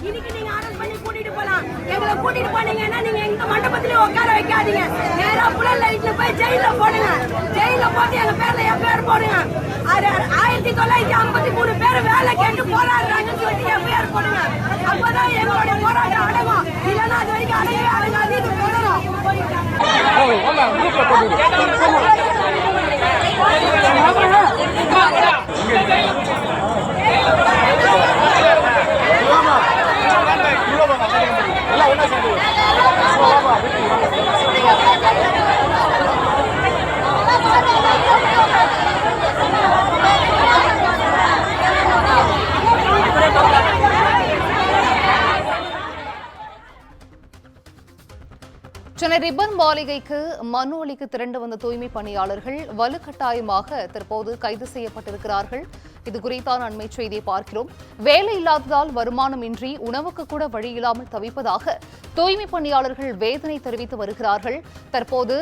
இன்னைக்கு நீங்க அரெஸ்ட் பண்ணி கூட்டிட்டு போலாம். எங்களை கூட்டிட்டு போனீங்கன்னா நீங்க எங்க மண்டபத்திலே உட்கார வைக்காதீங்க. நேரா புலன் லைட்ல போய் ஜெயில போடுங்க. ஜெயில போட்டு எங்க பேர்ல எஃப்ஐஆர் போடுங்க. 1953 பேர் வேலை கேட்டு போராடுறாங்கன்னு சொல்லி எஃப்ஐஆர் போடுங்க. அப்பதான் எங்களுடைய போராட்டம் அடங்கும். இல்லைன்னா அது வரைக்கும் அடங்கவே அடங்காது. இது தொடரும். சென்னை ரிப்பன் மாளிகைக்கு மனு அளிக்க திரண்டு வந்த தூய்மை பணியாளர்கள் வலுக்கட்டாயமாக தற்போது கைது செய்யப்பட்டிருக்கிறார்கள். இது குறித்தான அண்மை செய்தியை பார்க்கிறோம். வேலை இல்லாததால் வருமானம் இன்றி உணவுக்கு கூட வழி இல்லாமல் தவிப்பதாக தூய்மை பணியாளர்கள் வேதனை தெரிவித்து வருகிறார்கள். தற்போது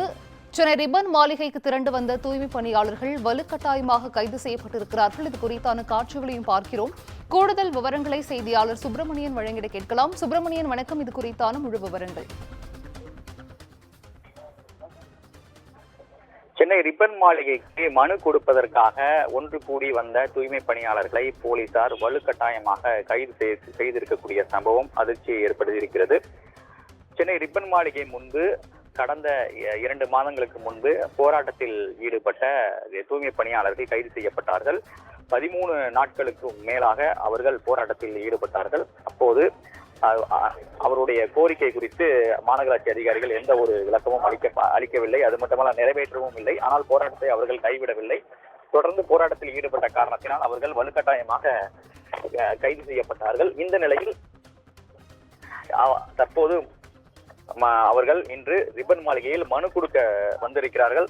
சென்னை ரிப்பன் மாளிகைக்கு திரண்டு வந்த தூய்மை பணியாளர்கள் வலுக்கட்டாயமாக கைது செய்யப்பட்டிருக்கிறார்கள். இது குறித்தான காட்சிகளையும் பார்க்கிறோம். கூடுதல் விவரங்களை செய்தியாளர் சுப்பிரமணியன் வழங்கிட கேட்கலாம். சுப்பிரமணியன், வணக்கம். இது குறித்தான முழு விவரங்கள். சென்னை ரிப்பன் மாளிகைக்கு மனு கொடுப்பதற்காக ஒன்று கூடி வந்த தூய்மை பணியாளர்களை போலீசார் வலுக்கட்டாயமாக கைது செய்திருக்கக்கூடிய சம்பவம் அதிர்ச்சியை ஏற்படுத்தியிருக்கிறது. சென்னை ரிப்பன் மாளிகை முன்பு கடந்த 2 மாதங்களுக்கு முன்பு போராட்டத்தில் ஈடுபட்ட தூய்மை பணியாளர்கள் கைது செய்யப்பட்டார்கள். 13 நாட்களுக்கு மேலாக அவர்கள் போராட்டத்தில் ஈடுபட்டார்கள். அப்போது அவருடைய கோரிக்கை குறித்து மாநகராட்சி அதிகாரிகள் எந்த ஒரு விளக்கமும் அளிக்கவில்லை. அது மட்டுமல்ல, நிறைவேற்றவும் இல்லை. ஆனால் போராட்டத்தை அவர்கள் கைவிடவில்லை. தொடர்ந்து போராட்டத்தில் ஈடுபட்ட காரணத்தினால் அவர்கள் வலுக்கட்டாயமாக கைது செய்யப்பட்டார்கள். இந்த நிலையில் தற்போது அவர்கள் இன்று ரிப்பன் மாளிகையில் மனு கொடுக்க வந்திருக்கிறார்கள்.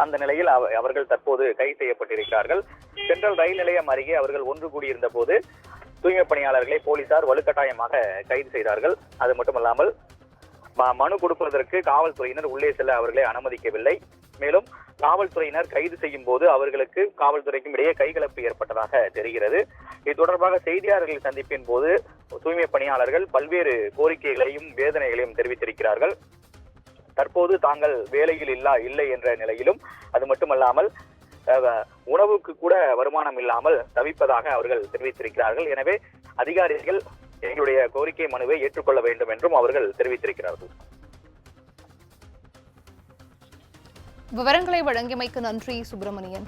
அந்த நிலையில் அவர்கள் தற்போது கைது செய்யப்பட்டிருக்கிறார்கள். சென்ட்ரல் ரயில் நிலையம் அருகே அவர்கள் ஒன்று கூடியிருந்த போது தூய்மை பணியாளர்களை போலீசார் வலுக்கட்டாயமாக கைது செய்தார்கள். அது மட்டுமல்லாமல் மனு கொடுப்பதற்கு காவல்துறையினர் உள்ளே செல்ல அவர்களை அனுமதிக்கவில்லை. மேலும் காவல்துறையினர் கைது செய்யும் போது அவர்களுக்கு காவல்துறைக்கும் இடையே கைகலப்பு ஏற்பட்டதாக தெரிகிறது. இது தொடர்பாக செய்தியாளர்கள் சந்திப்பின் போது தூய்மை பணியாளர்கள் பல்வேறு கோரிக்கைகளையும் வேதனைகளையும் தெரிவித்திருக்கிறார்கள். தற்போது தாங்கள் வேலையில் இல்லை என்ற நிலையிலும், அது மட்டுமல்லாமல் உணவுக்கு கூட வருமானம் இல்லாமல் தவிப்பதாக அவர்கள் தெரிவித்திருக்கிறார்கள். எனவே அதிகாரிகள் எங்களுடைய கோரிக்கை மனுவை ஏற்றுக்கொள்ள வேண்டும் என்றும் அவர்கள் தெரிவித்திருக்கிறார்கள். விவரங்களை வழங்கியமைக்கு நன்றி சுப்பிரமணியன்.